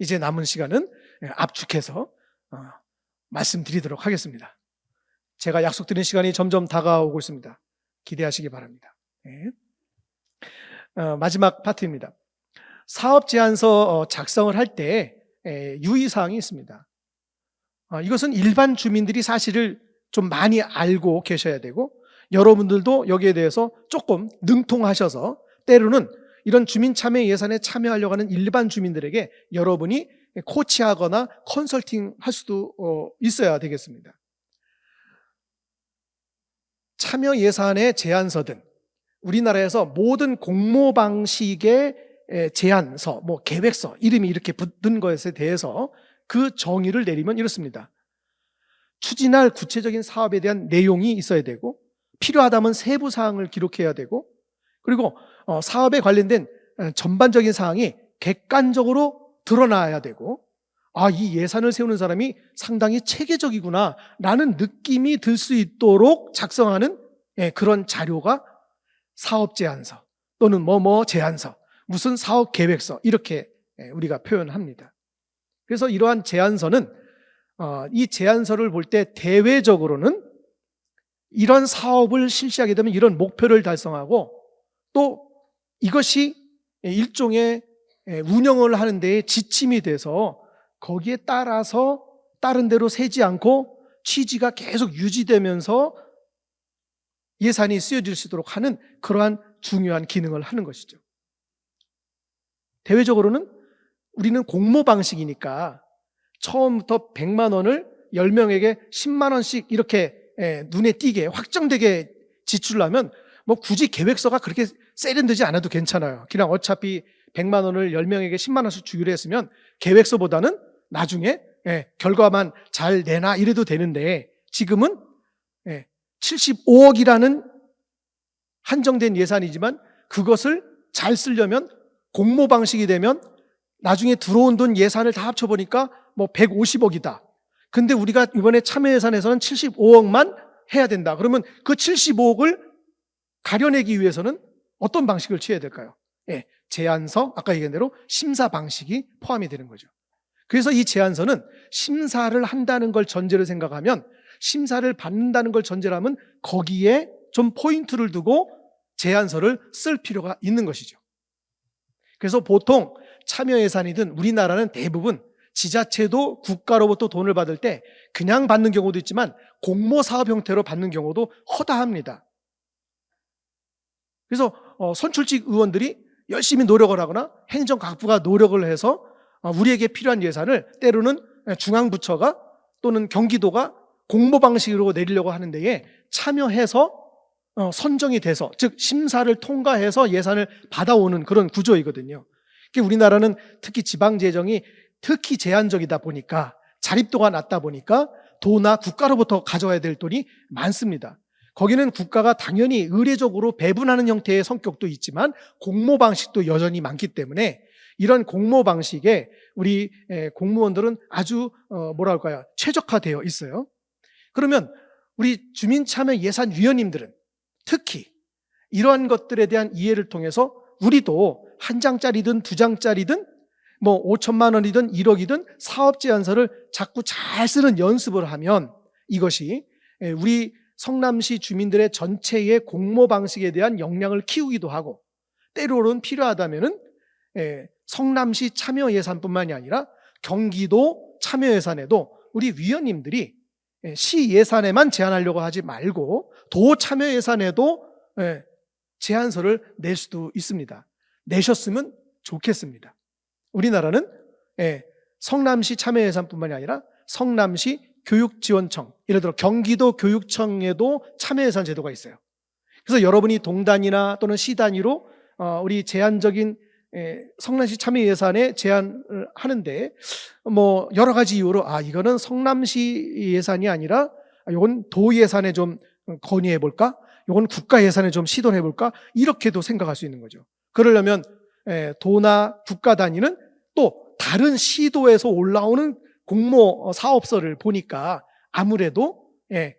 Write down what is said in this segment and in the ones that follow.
이제 남은 시간은 압축해서 말씀드리도록 하겠습니다. 제가 약속드린 시간이 점점 다가오고 있습니다. 기대하시기 바랍니다. 마지막 파트입니다. 사업 제안서 작성을 할 때 유의사항이 있습니다. 이것은 일반 주민들이 사실을 좀 많이 알고 계셔야 되고, 여러분들도 여기에 대해서 조금 능통하셔서 때로는 이런 주민 참여 예산에 참여하려고 하는 일반 주민들에게 여러분이 코치하거나 컨설팅 할 수도 있어야 되겠습니다. 참여 예산의 제안서든 우리나라에서 모든 공모 방식의 제안서, 계획서, 이름이 이렇게 붙는 것에 대해서 그 정의를 내리면 이렇습니다. 추진할 구체적인 사업에 대한 내용이 있어야 되고, 필요하다면 세부 사항을 기록해야 되고, 그리고 사업에 관련된 전반적인 사항이 객관적으로 드러나야 되고, 이 예산을 세우는 사람이 상당히 체계적이구나 라는 느낌이 들 수 있도록 작성하는 그런 자료가 사업 제안서 또는 제안서, 무슨 사업 계획서, 이렇게 우리가 표현합니다. 그래서 이러한 제안서는 이 제안서를 볼 때 대외적으로는 이런 사업을 실시하게 되면 이런 목표를 달성하고, 또 이것이 일종의 운영을 하는 데에 지침이 돼서 거기에 따라서 다른 데로 새지 않고 취지가 계속 유지되면서 예산이 쓰여질 수 있도록 하는 그러한 중요한 기능을 하는 것이죠. 대외적으로는 우리는 공모 방식이니까 처음부터 100만 원을 10명에게 10만 원씩 이렇게 눈에 띄게 확정되게 지출하면 굳이 계획서가 그렇게 세련되지 않아도 괜찮아요. 그냥 어차피 100만 원을 10명에게 10만 원씩 주기로 했으면 계획서보다는 나중에 결과만 잘 내나 이래도 되는데, 지금은 75억이라는 한정된 예산이지만 그것을 잘 쓰려면 공모 방식이 되면 나중에 들어온 돈 예산을 다 합쳐보니까 150억이다. 근데 우리가 이번에 참여 예산에서는 75억만 해야 된다. 그러면 그 75억을 가려내기 위해서는 어떤 방식을 취해야 될까요? 제안서, 아까 얘기한 대로 심사 방식이 포함이 되는 거죠. 그래서 이 제안서는 심사를 한다는 걸 전제로 생각하면, 심사를 받는다는 걸 전제로 하면 거기에 좀 포인트를 두고 제안서를 쓸 필요가 있는 것이죠. 그래서 보통 참여 예산이든 우리나라는 대부분 지자체도 국가로부터 돈을 받을 때 그냥 받는 경우도 있지만 공모 사업 형태로 받는 경우도 허다합니다. 그래서 선출직 의원들이 열심히 노력을 하거나 행정각부가 노력을 해서 우리에게 필요한 예산을 때로는 중앙부처가 또는 경기도가 공모 방식으로 내리려고 하는 데에 참여해서 선정이 돼서, 즉 심사를 통과해서 예산을 받아오는 그런 구조이거든요. 우리나라는 특히 지방재정이 특히 제한적이다 보니까, 자립도가 낮다 보니까 도나 국가로부터 가져와야 될 돈이 많습니다. 거기는 국가가 당연히 의례적으로 배분하는 형태의 성격도 있지만 공모 방식도 여전히 많기 때문에 이런 공모 방식에 우리 공무원들은 아주 최적화되어 있어요. 그러면 우리 주민참여예산위원님들은 특히 이러한 것들에 대한 이해를 통해서 우리도 한 장짜리든 두 장짜리든 5천만 원이든 1억이든 사업 제안서를 자꾸 잘 쓰는 연습을 하면 이것이 우리 성남시 주민들의 전체의 공모 방식에 대한 역량을 키우기도 하고, 때로는 필요하다면은 성남시 참여 예산뿐만이 아니라 경기도 참여 예산에도 우리 위원님들이 시 예산에만 제안하려고 하지 말고 도 참여 예산에도 제안서를 낼 수도 있습니다. 내셨으면 좋겠습니다. 우리나라는 성남시 참여 예산뿐만이 아니라 성남시 교육지원청, 예를 들어 경기도 교육청에도 참여 예산 제도가 있어요. 그래서 여러분이 동단위나 또는 시 단위로 우리 제한적인 성남시 참여 예산에 제안을 하는데 여러 가지 이유로 이거는 성남시 예산이 아니라 이건 도 예산에 좀 건의해 볼까? 이건 국가 예산에 좀 시도를 해볼까? 이렇게도 생각할 수 있는 거죠. 그러려면 도나 국가 단위는 또 다른 시도에서 올라오는 공모 사업서를 보니까 아무래도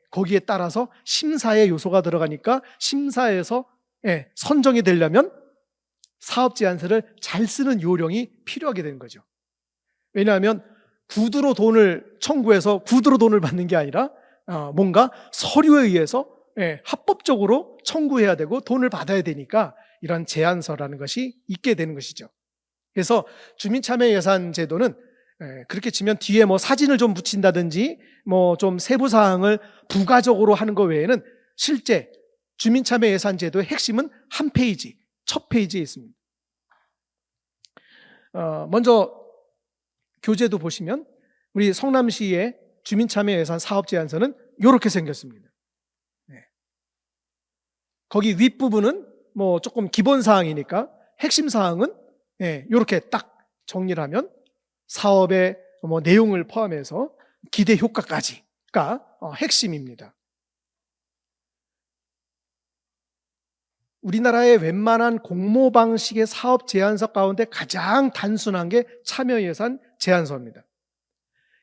거기에 따라서 심사의 요소가 들어가니까 심사에서 선정이 되려면 사업 제안서를 잘 쓰는 요령이 필요하게 되는 거죠. 왜냐하면 구두로 돈을 청구해서 구두로 돈을 받는 게 아니라 뭔가 서류에 의해서 합법적으로 청구해야 되고 돈을 받아야 되니까 이런 제안서라는 것이 있게 되는 것이죠. 그래서 주민참여예산 제도는 그렇게 치면 뒤에 뭐 사진을 좀 붙인다든지 뭐 좀 세부 사항을 부가적으로 하는 것 외에는 실제 주민참여예산 제도의 핵심은 한 페이지, 첫 페이지에 있습니다. 먼저 교재도 보시면 우리 성남시의 주민참여예산 사업제안서는 이렇게 생겼습니다. 거기 윗부분은 뭐 조금 기본 사항이니까 핵심 사항은 이렇게 딱 정리를 하면 사업의 뭐 내용을 포함해서 기대 효과까지가 핵심입니다. 우리나라의 웬만한 공모 방식의 사업 제안서 가운데 가장 단순한 게 참여예산 제안서입니다.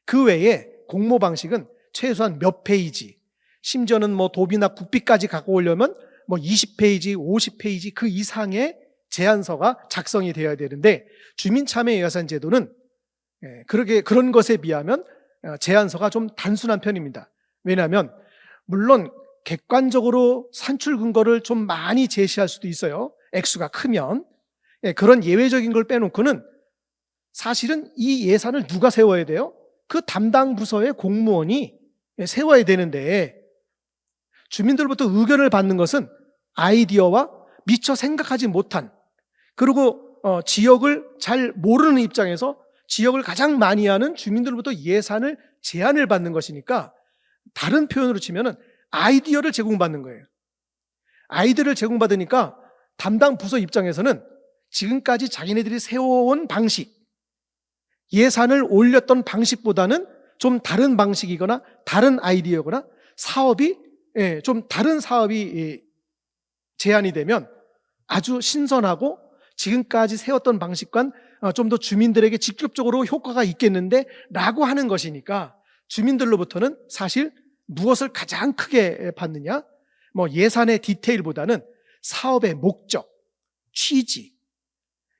그 외에 공모 방식은 최소한 몇 페이지, 심지어는 뭐 도비나 국비까지 갖고 오려면 뭐 20페이지, 50페이지 그 이상의 제안서가 작성이 되어야 되는데 주민참여예산 제도는 그런 것에 비하면 제안서가 좀 단순한 편입니다. 왜냐하면 물론 객관적으로 산출 근거를 좀 많이 제시할 수도 있어요. 액수가 크면. 그런 예외적인 걸 빼놓고는 사실은 이 예산을 누가 세워야 돼요? 그 담당 부서의 공무원이 세워야 되는데 주민들로부터 의견을 받는 것은 아이디어와 미처 생각하지 못한 그리고 지역을 잘 모르는 입장에서 지역을 가장 많이 하는 주민들로부터 예산을 제안을 받는 것이니까 다른 표현으로 치면은 아이디어를 제공받는 거예요. 아이디어를 제공받으니까 담당 부서 입장에서는 지금까지 자기네들이 세워온 방식, 예산을 올렸던 방식보다는 좀 다른 방식이거나 다른 아이디어거나 사업이 좀 다른 사업이 제안이 되면 아주 신선하고 지금까지 세웠던 방식과는 좀 더 주민들에게 직접적으로 효과가 있겠는데 라고 하는 것이니까 주민들로부터는 사실 무엇을 가장 크게 받느냐? 뭐 예산의 디테일보다는 사업의 목적, 취지.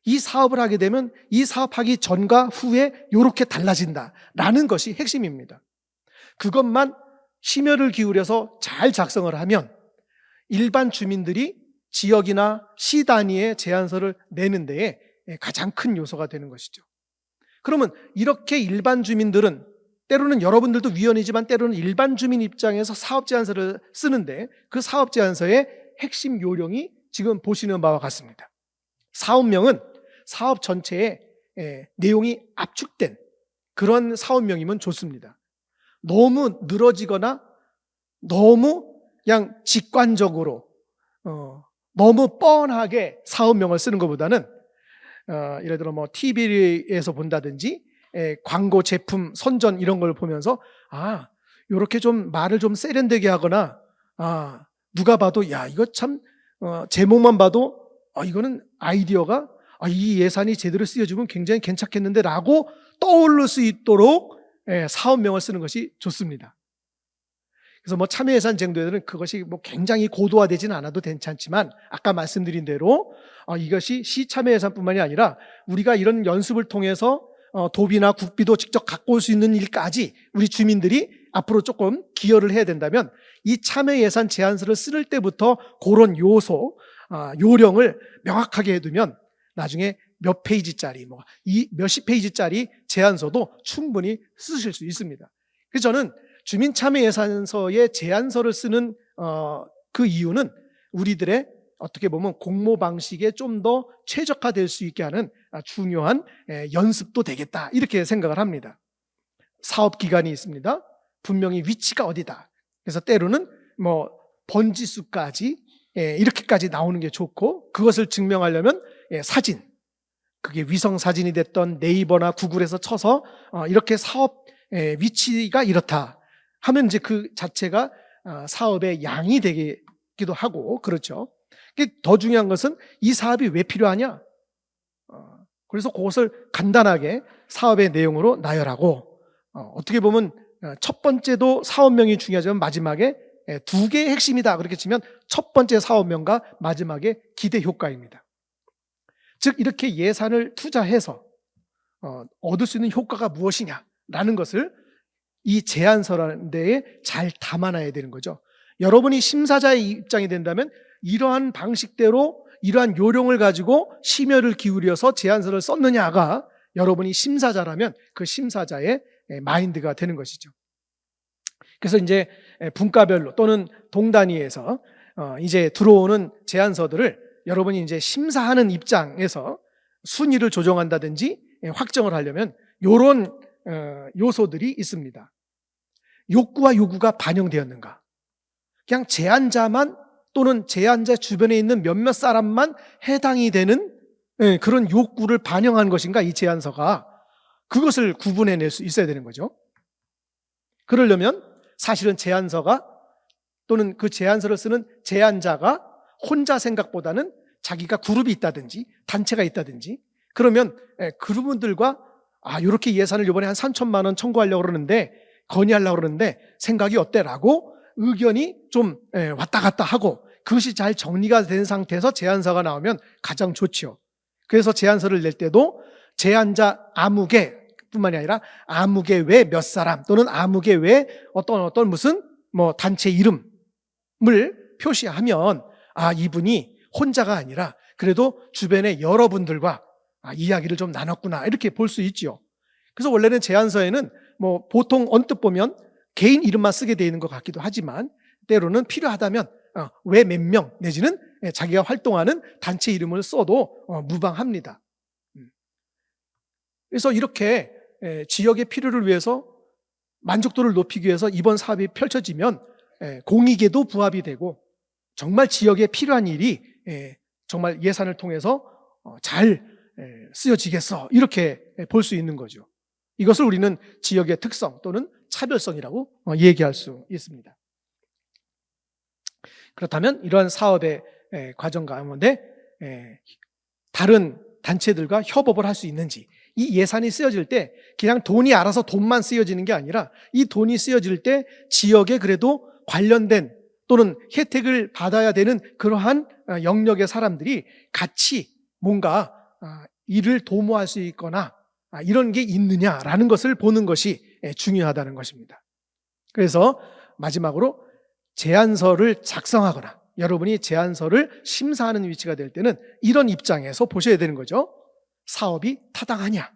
이 사업을 하게 되면 이 사업하기 전과 후에 이렇게 달라진다라는 것이 핵심입니다. 그것만 심혈을 기울여서 잘 작성을 하면 일반 주민들이 지역이나 시 단위의 제안서를 내는 데에 가장 큰 요소가 되는 것이죠. 그러면 이렇게 일반 주민들은 때로는 여러분들도 위원이지만 때로는 일반 주민 입장에서 사업 제안서를 쓰는데 그 사업 제안서의 핵심 요령이 지금 보시는 바와 같습니다. 사업명은 사업 전체에 내용이 압축된 그런 사업명이면 좋습니다. 너무 늘어지거나 너무 그냥 직관적으로 너무 뻔하게 사업명을 쓰는 것보다는 예를 들어 뭐 TV에서 본다든지 광고 제품 선전 이런 걸 보면서 요렇게 좀 말을 좀 세련되게 하거나 누가 봐도 야 이거 참 제목만 봐도 이거는 아이디어가 이 예산이 제대로 쓰여지면 굉장히 괜찮겠는데 라고 떠오를 수 있도록 사업명을 쓰는 것이 좋습니다. 그래서 뭐 참여예산 정도에는 그것이 뭐 굉장히 고도화되지는 않아도 괜찮지만 아까 말씀드린 대로 이것이 시참여예산뿐만이 아니라 우리가 이런 연습을 통해서 도비나 국비도 직접 갖고 올 수 있는 일까지 우리 주민들이 앞으로 조금 기여를 해야 된다면 이 참여예산 제안서를 쓸 때부터 그런 요소, 요령을 명확하게 해두면 나중에 몇 페이지짜리, 몇십 페이지짜리 제안서도 충분히 쓰실 수 있습니다. 그래서 저는 주민참여예산서의 제안서를 쓰는 그 이유는 우리들의 어떻게 보면 공모 방식에 좀 더 최적화될 수 있게 하는 중요한 연습도 되겠다 이렇게 생각을 합니다. 사업 기간이 있습니다. 분명히 위치가 어디다. 그래서 때로는 뭐 번지수까지 이렇게까지 나오는 게 좋고 그것을 증명하려면 사진, 그게 위성 사진이 됐던 네이버나 구글에서 쳐서 이렇게 사업 위치가 이렇다 하면 이제 그 자체가 사업의 양이 되기도 하고 그렇죠. 더 중요한 것은 이 사업이 왜 필요하냐? 그래서 그것을 간단하게 사업의 내용으로 나열하고 어떻게 보면 첫 번째도 사업명이 중요하지만 마지막에 두 개의 핵심이다 그렇게 치면 첫 번째 사업명과 마지막에 기대 효과입니다. 즉 이렇게 예산을 투자해서 얻을 수 있는 효과가 무엇이냐라는 것을 이 제안서라는 데에 잘 담아놔야 되는 거죠. 여러분이 심사자의 입장이 된다면 이러한 방식대로 이러한 요령을 가지고 심혈을 기울여서 제안서를 썼느냐가 여러분이 심사자라면 그 심사자의 마인드가 되는 것이죠. 그래서 이제 분과별로 또는 동단위에서 이제 들어오는 제안서들을 여러분이 이제 심사하는 입장에서 순위를 조정한다든지 확정을 하려면 이런 요소들이 있습니다. 욕구와 요구가 반영되었는가? 그냥 제안자만 또는 제안자 주변에 있는 몇몇 사람만 해당이 되는 그런 욕구를 반영한 것인가, 이 제안서가. 그것을 구분해낼 수 있어야 되는 거죠. 그러려면 사실은 제안서가 또는 그 제안서를 쓰는 제안자가 혼자 생각보다는 자기가 그룹이 있다든지 단체가 있다든지, 그러면 그분들과 이렇게 예산을 이번에 한 3천만 원 청구하려고 그러는데, 건의하려고 그러는데 생각이 어때라고 의견이 좀 왔다 갔다 하고 그것이 잘 정리가 된 상태에서 제안서가 나오면 가장 좋죠. 그래서 제안서를 낼 때도 제안자 아무개 뿐만이 아니라 아무개 외 몇 사람 또는 아무개 외 어떤 무슨 단체 이름을 표시하면 이분이 혼자가 아니라 그래도 주변의 여러분들과 이야기를 좀 나눴구나, 이렇게 볼 수 있죠. 그래서 원래는 제안서에는 보통 언뜻 보면 개인 이름만 쓰게 되어 있는 것 같기도 하지만 때로는 필요하다면 왜 몇 명 내지는 자기가 활동하는 단체 이름을 써도 무방합니다. 그래서 이렇게 지역의 필요를 위해서 만족도를 높이기 위해서 이번 사업이 펼쳐지면 공익에도 부합이 되고 정말 지역에 필요한 일이 정말 예산을 통해서 잘 쓰여지겠어, 이렇게 볼 수 있는 거죠. 이것을 우리는 지역의 특성 또는 차별성이라고 얘기할 수 있습니다. 그렇다면 이러한 사업의 과정 가운데 다른 단체들과 협업을 할 수 있는지, 이 예산이 쓰여질 때 그냥 돈이 알아서 돈만 쓰여지는 게 아니라 이 돈이 쓰여질 때 지역에 그래도 관련된 또는 혜택을 받아야 되는 그러한 영역의 사람들이 같이 뭔가 일을 도모할 수 있거나 이런 게 있느냐라는 것을 보는 것이 중요하다는 것입니다. 그래서 마지막으로 제안서를 작성하거나 여러분이 제안서를 심사하는 위치가 될 때는 이런 입장에서 보셔야 되는 거죠. 사업이 타당하냐?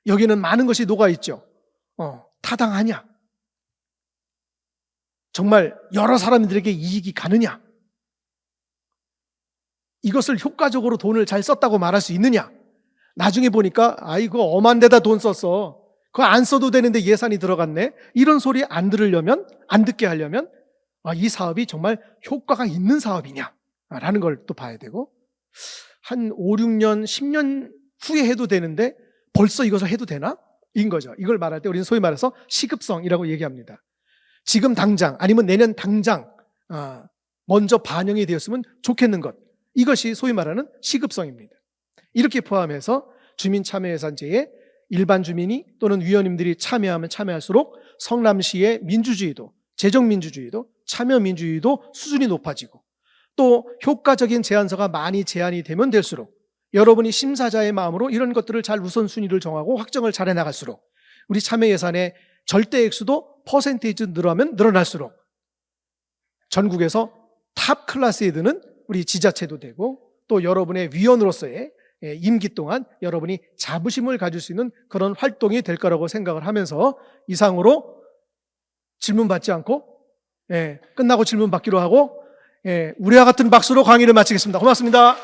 여기는 많은 것이 녹아있죠. 타당하냐? 정말 여러 사람들에게 이익이 가느냐? 이것을 효과적으로 돈을 잘 썼다고 말할 수 있느냐? 나중에 보니까 이거 엄한 데다 돈 썼어, 그거 안 써도 되는데 예산이 들어갔네, 이런 소리 안 듣게 하려면 이 사업이 정말 효과가 있는 사업이냐 라는 걸 또 봐야 되고, 한 5, 6년, 10년 후에 해도 되는데 벌써 이것을 해도 되나? 인 거죠. 이걸 말할 때 우리는 소위 말해서 시급성이라고 얘기합니다. 지금 당장 아니면 내년 당장 먼저 반영이 되었으면 좋겠는 것, 이것이 소위 말하는 시급성입니다. 이렇게 포함해서 주민참여예산제에 일반 주민이 또는 위원님들이 참여하면 참여할수록 성남시의 민주주의도, 재정민주주의도, 참여민주주의도 수준이 높아지고, 또 효과적인 제안서가 많이 제안이 되면 될수록 여러분이 심사자의 마음으로 이런 것들을 잘 우선순위를 정하고 확정을 잘 해나갈수록 우리 참여예산의 절대 액수도 퍼센테이지 늘어나면 늘어날수록 전국에서 탑 클래스에 드는 우리 지자체도 되고, 또 여러분의 위원으로서의 임기 동안 여러분이 자부심을 가질 수 있는 그런 활동이 될 거라고 생각을 하면서 이상으로 질문 받지 않고 끝나고 질문 받기로 하고 우리와 같은 박수로 강의를 마치겠습니다. 고맙습니다.